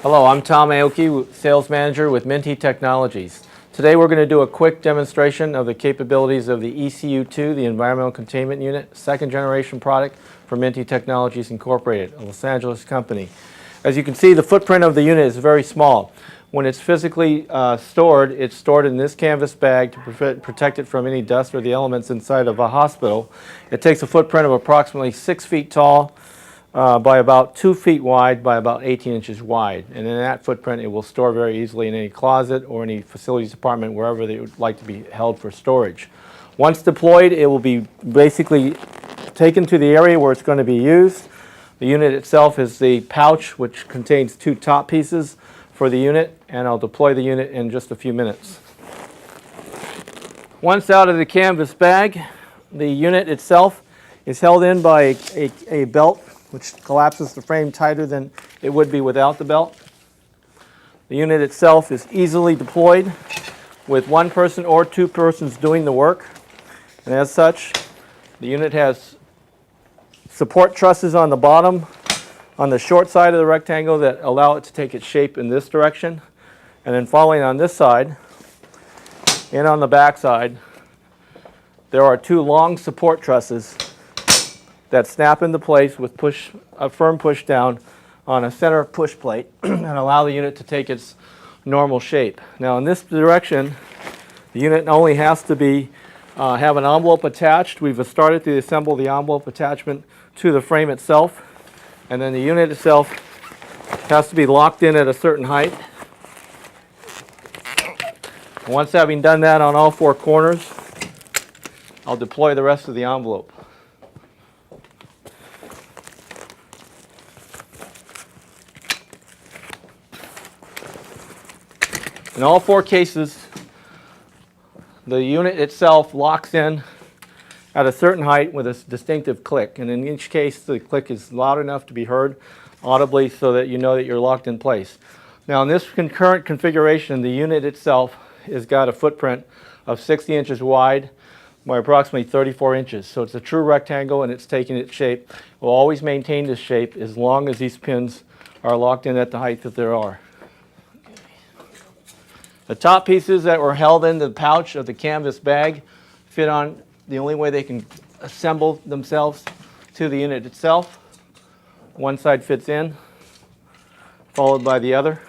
Hello, I'm Tom Aoki, Sales Manager with Minite Technologies. Today we're going to do a quick demonstration of the capabilities of the ECU2, the Environmental Containment Unit, second generation product from Minite Technologies Incorporated, a Los Angeles company. As you can see, the footprint of the unit is very small. When it's physically stored, it's stored in this canvas bag to protect it from any dust or the elements inside of a hospital. It takes a footprint of approximately 6 feet tall, by about 2 feet wide by about 18 inches wide. And in that footprint it will store very easily in any closet or any facilities department wherever they would like to be held for storage. Once deployed, it will be basically taken to the area where it's going to be used. The unit itself is the pouch which contains 2 top pieces for the unit, and I'll deploy the unit in just a few minutes. Once out of the canvas bag, the unit itself is held in by a belt which collapses the frame tighter than it would be without the belt. The unit itself is easily deployed with 1 person or 2 persons doing the work. And as such, the unit has support trusses on the bottom, on the short side of the rectangle, that allow it to take its shape in this direction. And then following on this side and on the back side, there are 2 long support trusses that snap into place with a firm push down on a center push plate and allow the unit to take its normal shape. Now in this direction, the unit only has to have an envelope attached. We've started to assemble the envelope attachment to the frame itself, and then the unit itself has to be locked in at a certain height. Once having done that on all 4 corners, I'll deploy the rest of the envelope. In all 4 cases, the unit itself locks in at a certain height with a distinctive click, and in each case the click is loud enough to be heard audibly so that you know that you're locked in place. Now in this concurrent configuration, the unit itself has got a footprint of 60 inches wide by approximately 34 inches. So it's a true rectangle and it's taking its shape. We'll always maintain this shape as long as these pins are locked in at the height that there are. The top pieces that were held in the pouch of the canvas bag fit on the only way they can assemble themselves to the unit itself. One side fits in, followed by the other.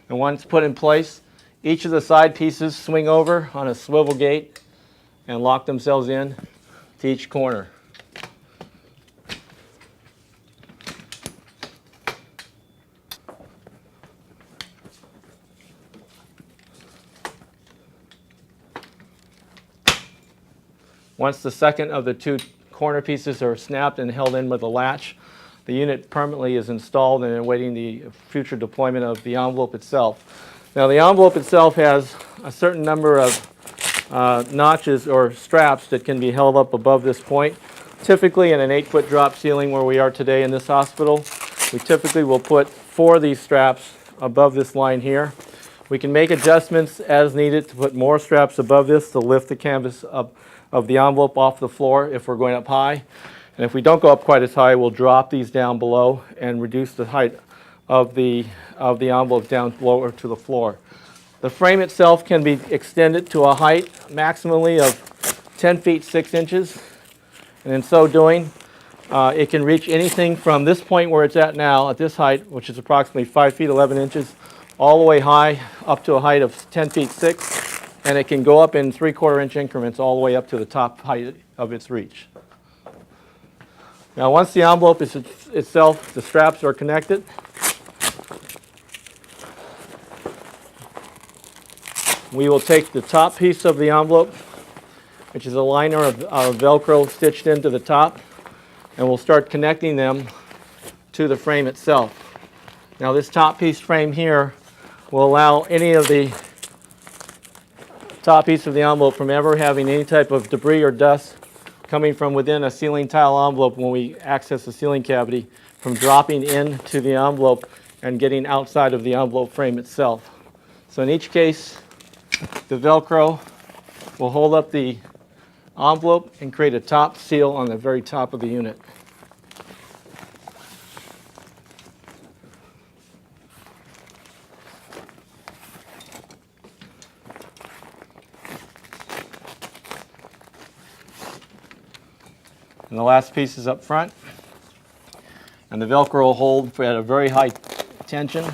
And once put in place, each of the side pieces swing over on a swivel gate and lock themselves in to each corner. Once the second of the 2 corner pieces are snapped and held in with a latch, the unit permanently is installed and awaiting the future deployment of the envelope itself. Now the envelope itself has a certain number of notches or straps that can be held up above this point. Typically in an 8-foot drop ceiling where we are today in this hospital, we typically will put 4 of these straps above this line here. We can make adjustments as needed to put more straps above this to lift the canvas of the envelope off the floor if we're going up high. And if we don't go up quite as high, we'll drop these down below and reduce the height of the envelope down lower to the floor. The frame itself can be extended to a height maximally of 10 feet 6 inches, and in so doing it can reach anything from this point where it's at now at this height, which is approximately 5 feet 11 inches, all the way high up to a height of 10 feet 6, and it can go up in 3/4 inch increments all the way up to the top height of its reach. Now once the envelope is itself, the straps are connected, we will take the top piece of the envelope, which is a liner of Velcro stitched into the top, and we'll start connecting them to the frame itself. Now this top piece frame here will allow any of the top piece of the envelope from ever having any type of debris or dust coming from within a ceiling tile envelope when we access the ceiling cavity from dropping into the envelope and getting outside of the envelope frame itself. So in each case, the Velcro will hold up the envelope and create a top seal on the very top of the unit. And the last piece is up front. And the Velcro will hold at a very high tension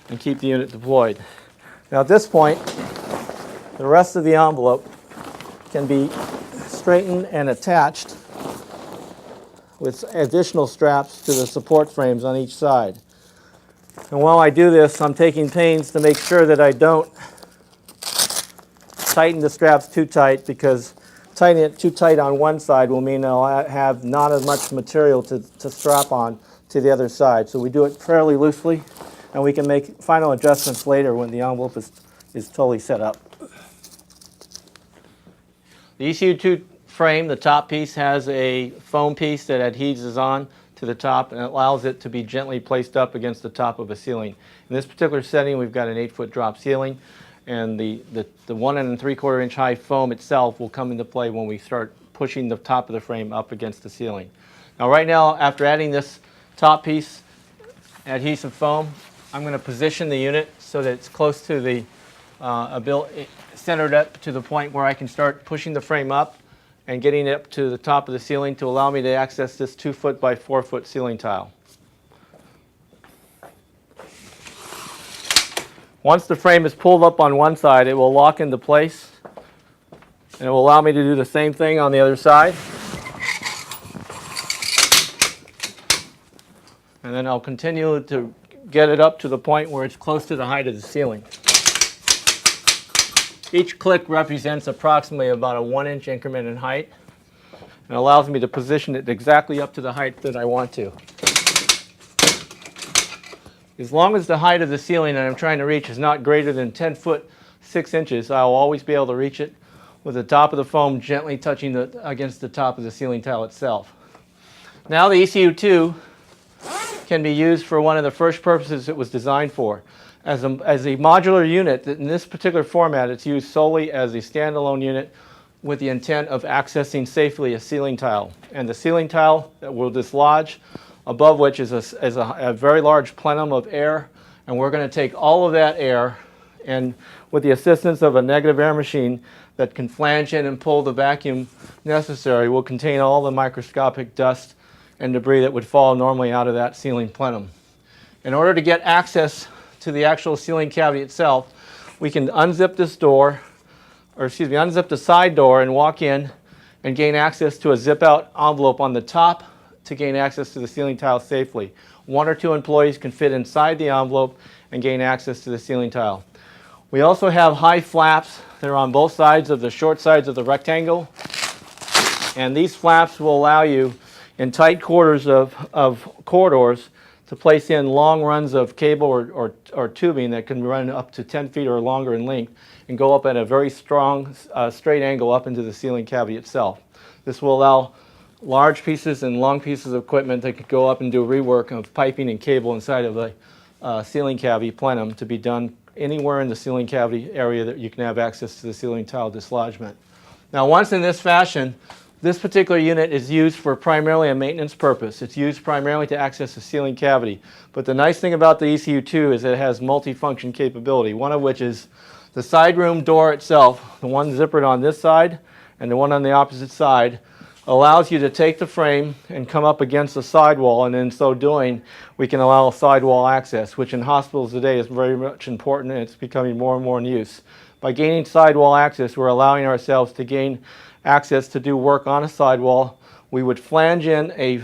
and keep the unit deployed. Now at this point, the rest of the envelope can be straightened and attached with additional straps to the support frames on each side. And while I do this, I'm taking pains to make sure that I don't tighten the straps too tight, because tightening it too tight on one side will mean I'll have not as much material to strap on to the other side. So we do it fairly loosely, and we can make final adjustments later when the envelope is totally set up. The ECU2 frame, the top piece, has a foam piece that adheses on to the top and allows it to be gently placed up against the top of a ceiling. In this particular setting, we've got an 8-foot drop ceiling, and the 1 3/4 inch high foam itself will come into play when we start pushing the top of the frame up against the ceiling. Now right now, after adding this top piece, adhesive foam, I'm going to position the unit so that it's close to the centered up to the point where I can start pushing the frame up and getting it up to the top of the ceiling to allow me to access this 2-foot by 4-foot ceiling tile. Once the frame is pulled up on one side, it will lock into place, and it will allow me to do the same thing on the other side. And then I'll continue to get it up to the point where it's close to the height of the ceiling. Each click represents approximately about a 1-inch increment in height, and allows me to position it exactly up to the height that I want to. As long as the height of the ceiling that I'm trying to reach is not greater than 10 foot 6 inches, I'll always be able to reach it with the top of the foam gently touching against the top of the ceiling tile itself. Now the ECU2 can be used for one of the first purposes it was designed for. As a modular unit, in this particular format, it's used solely as a standalone unit with the intent of accessing safely a ceiling tile. And the ceiling tile that will dislodge, above which is a very large plenum of air, and we're going to take all of that air, and with the assistance of a negative air machine that can flange in and pull the vacuum necessary, will contain all the microscopic dust and debris that would fall normally out of that ceiling plenum. In order to get access to the actual ceiling cavity itself, we can unzip this door, unzip the side door and walk in and gain access to a zip-out envelope on the top to gain access to the ceiling tile safely. 1 or 2 employees can fit inside the envelope and gain access to the ceiling tile. We also have high flaps that are on both sides of the short sides of the rectangle, and these flaps will allow you in tight quarters of corridors to place in long runs of cable or tubing that can run up to 10 feet or longer in length and go up at a very strong straight angle up into the ceiling cavity itself. This will allow large pieces and long pieces of equipment that could go up and do rework of piping and cable inside of the ceiling cavity plenum to be done anywhere in the ceiling cavity area that you can have access to the ceiling tile dislodgement. Now once in this fashion, this particular unit is used for primarily a maintenance purpose. It's used primarily to access the ceiling cavity. But the nice thing about the ECU2 is that it has multi-function capability, one of which is the side room door itself, the one zippered on this side and the one on the opposite side, allows you to take the frame and come up against the sidewall, and in so doing, we can allow sidewall access, which in hospitals today is very much important, and it's becoming more and more in use. By gaining sidewall access, we're allowing ourselves to gain access to do work on a sidewall. We would flange in a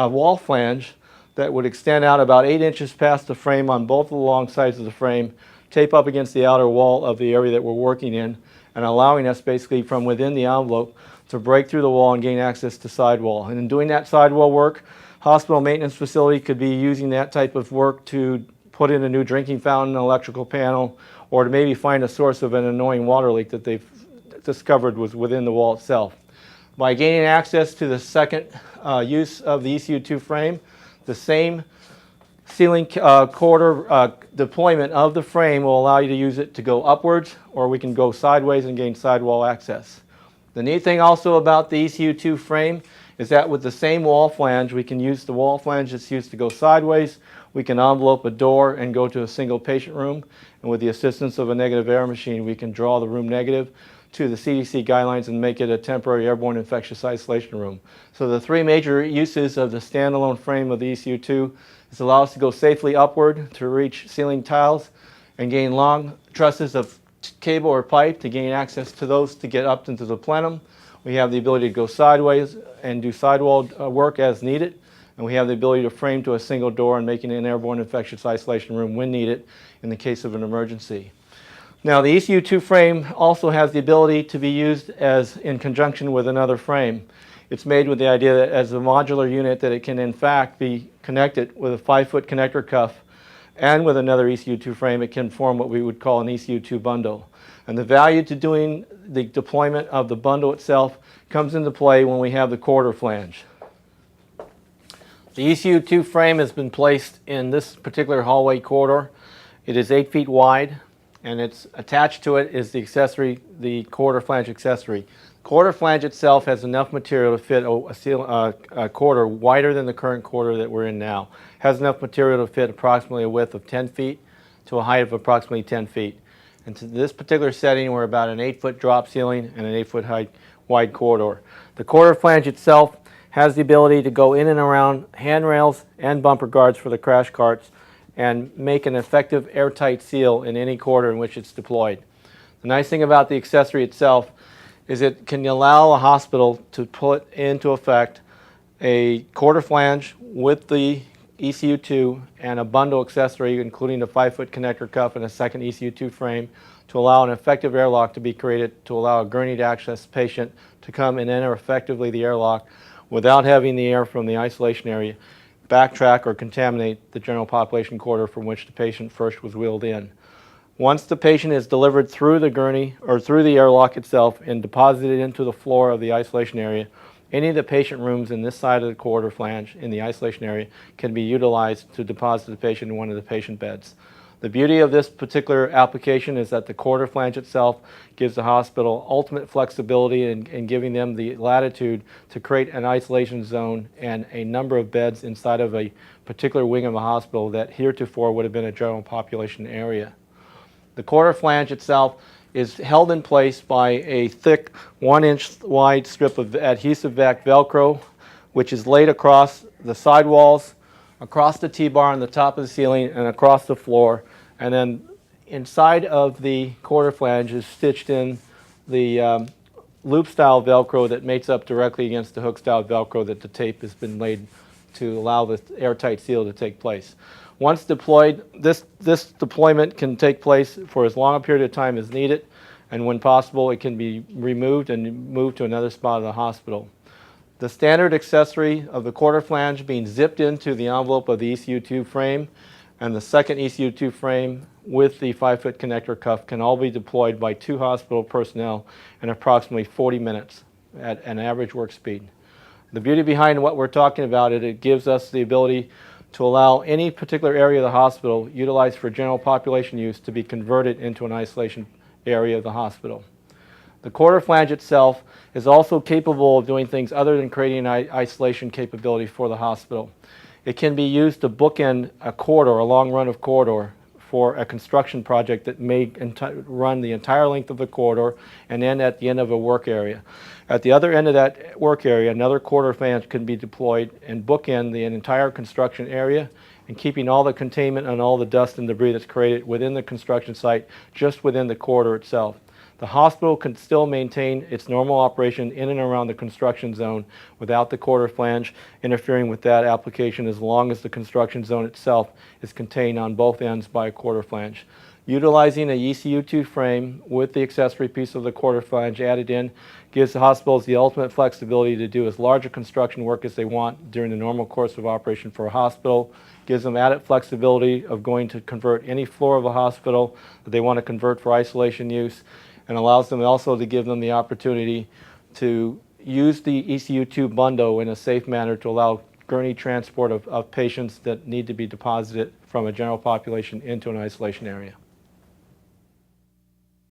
wall flange that would extend out about 8 inches past the frame on both of the long sides of the frame, tape up against the outer wall of the area that we're working in, and allowing us basically from within the envelope to break through the wall and gain access to sidewall. And in doing that sidewall work, hospital maintenance facility could be using that type of work to put in a new drinking fountain, an electrical panel, or to maybe find a source of an annoying water leak that they've discovered was within the wall itself. By gaining access to the second use of the ECU2 frame, the same ceiling quarter deployment of the frame will allow you to use it to go upwards, or we can go sideways and gain sidewall access. The neat thing also about the ECU2 frame is that with the same wall flange, we can use the wall flange that's used to go sideways. We can envelope a door and go to a single patient room. And with the assistance of a negative air machine, we can draw the room negative to the CDC guidelines and make it a temporary airborne infectious isolation room. So the three major uses of the standalone frame of the ECU2 is allow us to go safely upward to reach ceiling tiles and gain long trusses of cable or pipe to gain access to those to get up into the plenum. We have the ability to go sideways and do sidewall work as needed. And we have the ability to frame to a single door and making it an airborne infectious isolation room when needed in the case of an emergency. Now, the ECU2 frame also has the ability to be used as in conjunction with another frame. It's made with the idea that as a modular unit that it can in fact be connected with a 5-foot connector cuff, and with another ECU2 frame it can form what we would call an ECU2 bundle. And the value to doing the deployment of the bundle itself comes into play when we have the quarter flange. The ECU2 frame has been placed in this particular hallway corridor. It is 8 feet wide, and it's attached to it is the accessory, the quarter flange accessory. The quarter flange itself has enough material to fit a quarter wider than the current quarter that we're in now. It has enough material to fit approximately a width of 10 feet to a height of approximately 10 feet. And to this particular setting, we're about an 8-foot drop ceiling and an 8-foot height wide corridor. The quarter flange itself has the ability to go in and around handrails and bumper guards for the crash carts and make an effective airtight seal in any corridor in which it's deployed. The nice thing about the accessory itself is it can allow a hospital to put into effect a quarter flange with the ECU2 and a bundle accessory including a 5-foot connector cuff and a second ECU2 frame to allow an effective airlock to be created to allow a gurneyed access patient to come and enter effectively the airlock without having the air from the isolation area backtrack or contaminate the general population corridor from which the patient first was wheeled in. Once the patient is delivered through the gurney or through the airlock itself and deposited into the floor of the isolation area, any of the patient rooms in this side of the quarter flange in the isolation area can be utilized to deposit the patient in one of the patient beds. The beauty of this particular application is that the quarter flange itself gives the hospital ultimate flexibility in giving them the latitude to create an isolation zone and a number of beds inside of a particular wing of a hospital that heretofore would have been a general population area. The quarter flange itself is held in place by a thick 1-inch wide strip of adhesive vac Velcro, which is laid across the sidewalls, across the T-bar on the top of the ceiling, and across the floor. And then inside of the quarter flange is stitched in the loop-style Velcro that mates up directly against the hook-style Velcro that the tape has been laid to allow the airtight seal to take place. Once deployed, this deployment can take place for as long a period of time as needed, and when possible, it can be removed and moved to another spot of the hospital. The standard accessory of the quarter flange being zipped into the envelope of the ECU2 frame and the second ECU2 frame with the 5-foot connector cuff can all be deployed by 2 hospital personnel in approximately 40 minutes at an average work speed. The beauty behind what we're talking about is it gives us the ability to allow any particular area of the hospital utilized for general population use to be converted into an isolation area of the hospital. The quarter flange itself is also capable of doing things other than creating an isolation capability for the hospital. It can be used to bookend a corridor, a long run of corridor, for a construction project that may run the entire length of the corridor and end at the end of a work area. At the other end of that work area, another quarter flange can be deployed and bookend the entire construction area and keeping all the containment and all the dust and debris that's created within the construction site just within the corridor itself. The hospital can still maintain its normal operation in and around the construction zone without the quarter flange interfering with that application as long as the construction zone itself is contained on both ends by a quarter flange. Utilizing a ECU2 frame with the accessory piece of the quarter flange added in gives the hospitals the ultimate flexibility to do as large a construction work as they want during the normal course of operation for a hospital, gives them added flexibility of going to convert any floor of a hospital that they want to convert for isolation use, and allows them also to give them the opportunity to use the ECU2 bundle in a safe manner to allow gurney transport of patients that need to be deposited from a general population into an isolation area.